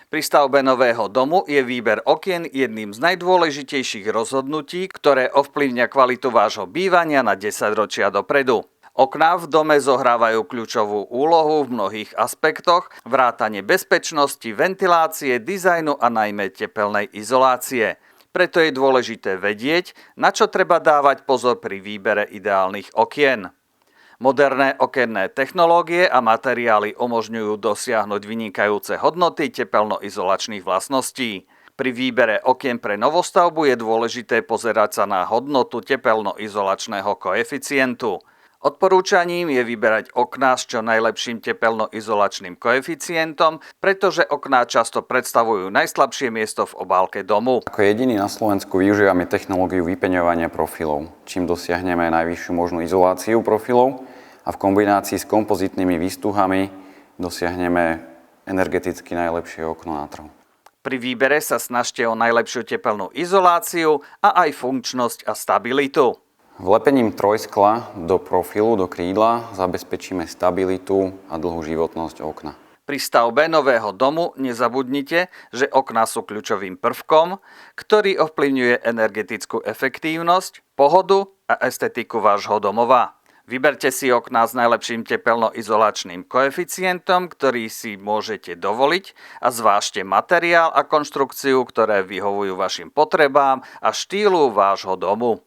Pri stavbe nového domu je výber okien jedným z najdôležitejších rozhodnutí, ktoré ovplyvňa kvalitu vášho bývania na 10 ročia dopredu. Okná v dome zohrávajú kľúčovú úlohu v mnohých aspektoch, vrátane bezpečnosti, ventilácie, dizajnu a najmä tepelnej izolácie. Preto je dôležité vedieť, na čo treba dávať pozor pri výbere ideálnych okien. Moderné okenné technológie a materiály umožňujú dosiahnuť vynikajúce hodnoty tepelnoizolačných vlastností. Pri výbere okien pre novostavbu je dôležité pozerať sa na hodnotu tepelnoizolačného koeficientu. Odporúčaním je vyberať okná s čo najlepším tepelnoizolačným koeficientom, pretože okná často predstavujú najslabšie miesto v obálke domu. Ako jediný na Slovensku využívame technológiu vypeňovania profilov, čím dosiahneme najvyššiu možnú izoláciu profilov a v kombinácii s kompozitnými výstuhami dosiahneme energeticky najlepšie okno na trhu. Pri výbere sa snažte o najlepšiu tepelnú izoláciu a aj funkčnosť a stabilitu. Vlepením trojskla do profilu, do krídla zabezpečíme stabilitu a dlhú životnosť okna. Pri stavbe nového domu nezabudnite, že okná sú kľúčovým prvkom, ktorý ovplyvňuje energetickú efektívnosť, pohodu a estetiku vášho domova. Vyberte si okná s najlepším tepelnoizolačným koeficientom, ktorý si môžete dovoliť, a zvážte materiál a konštrukciu, ktoré vyhovujú vašim potrebám a štýlu vášho domu.